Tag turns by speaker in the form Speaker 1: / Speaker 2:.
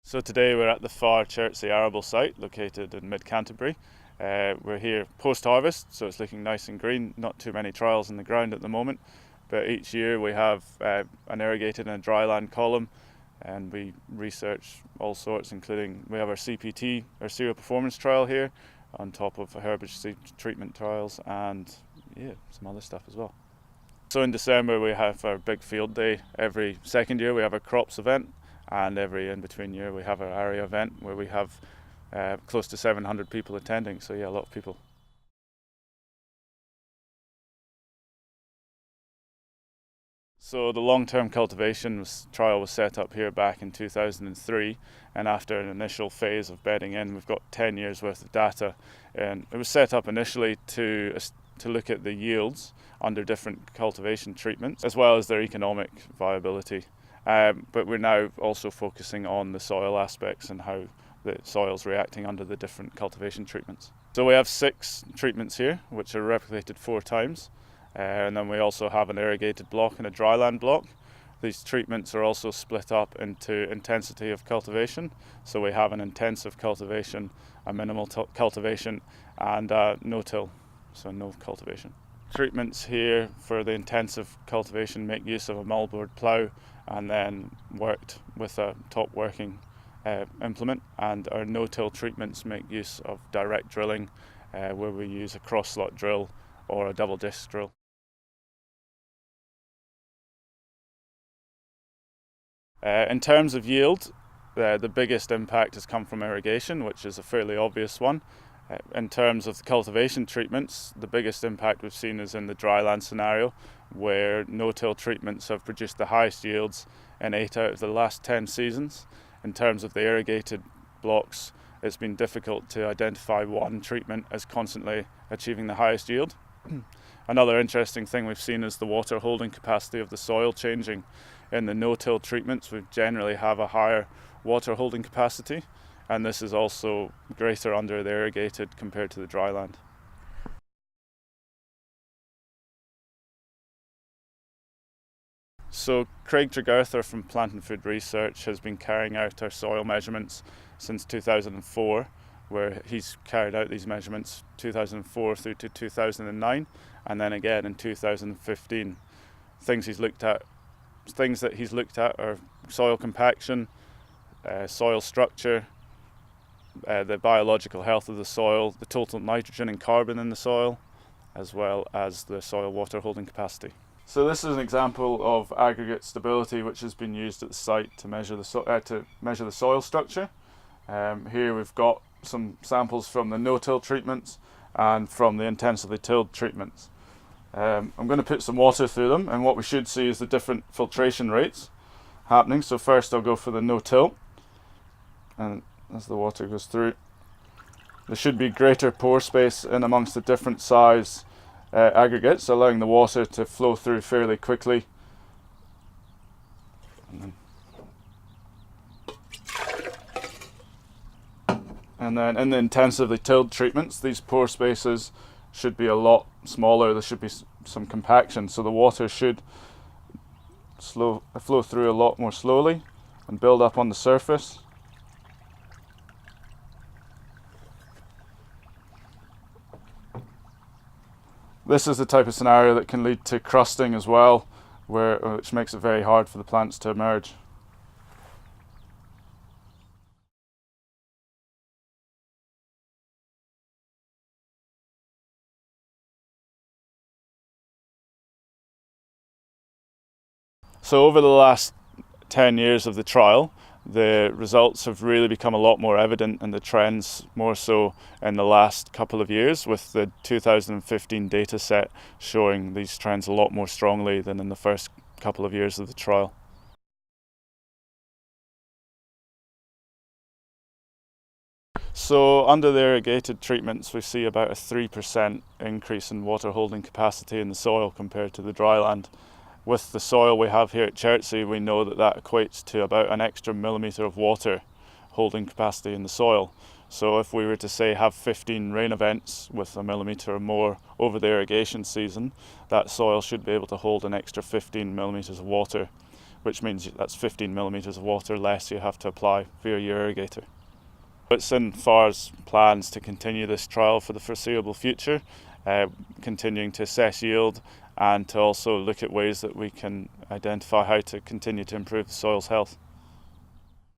Speaker 1: So today we're at the far Chertsey arable site located in mid-Canterbury. We're here post-harvest, so it's looking nice and green, not too many trials in the ground at the moment, but each year we have an irrigated and a dryland column, and we research all sorts, including we have our CPT, our cereal performance trial here, on top of herbicide treatment trials and some other stuff as well. So in December we have our big field day. Every second year we have a crops event, and every in-between year we have our area event where we have close to 700 people attending, so a lot of people. So the long-term cultivation trial was set up here back in 2003, and after an initial phase of bedding in, we've got 10 years worth of data, and it was set up initially to look at the yields under different cultivation treatments as well as their economic viability. But we're now also focusing on the soil aspects and how the soil's reacting under the different cultivation treatments. So we have 6 treatments here, which are replicated 4 times. And then we also have an irrigated block and a dryland block. These treatments are also split up into intensity of cultivation. So we have an intensive cultivation, a minimal cultivation, and no-till, so no cultivation. Treatments here for the intensive cultivation make use of a moldboard plough and then worked with a top working implement, and our no-till treatments make use of direct drilling where we use a cross-slot drill or a double disc drill. In terms of yield, the biggest impact has come from irrigation, which is a fairly obvious one. In terms of the cultivation treatments, the biggest impact we've seen is in the dryland scenario, where no-till treatments have produced the highest yields in 8 out of the last 10 seasons. In terms of the irrigated blocks, it's been difficult to identify one treatment as constantly achieving the highest yield. Another interesting thing we've seen is the water holding capacity of the soil changing. In the no-till treatments, we generally have a higher water holding capacity, and this is also greater under the irrigated compared to the dryland. So Craig Tregartha from Plant and Food Research has been carrying out our soil measurements since 2004, where he's carried out these measurements 2004 through to 2009, and then again in 2015. Things that he's looked at are soil compaction, soil structure, the biological health of the soil, the total nitrogen and carbon in the soil, as well as the soil water holding capacity. So this is an example of aggregate stability, which has been used at the site to measure the soil structure. Here we've got some samples from the no-till treatments and from the intensively tilled treatments. I'm going to put some water through them, and what we should see is the different filtration rates happening. So first I'll go for the no-till, and as the water goes through, there should be greater pore space in amongst the different size aggregates, allowing the water to flow through fairly quickly. And then in the intensively tilled treatments, these pore spaces should be a lot smaller. There should be some compaction, so the water should flow through a lot more slowly and build up on the surface. This is the type of scenario that can lead to crusting as well, which makes it very hard for the plants to emerge. So over the last 10 years of the trial, the results have really become a lot more evident, and the trends more so in the last couple of years, with the 2015 data set showing these trends a lot more strongly than in the first couple of years of the trial. So under the irrigated treatments, we see about a 3% increase in water holding capacity in the soil compared to the dryland. With the soil we have here at Chertsey, we know that equates to about an extra millimetre of water holding capacity in the soil. So if we were to say have 15 rain events with a millimetre or more over the irrigation season, that soil should be able to hold an extra 15 millimetres of water, which means that's 15 millimetres of water less you have to apply via your irrigator. It's in FAR's plans to continue this trial for the foreseeable future, continuing to assess yield and to also look at ways that we can identify how to continue to improve the soil's health.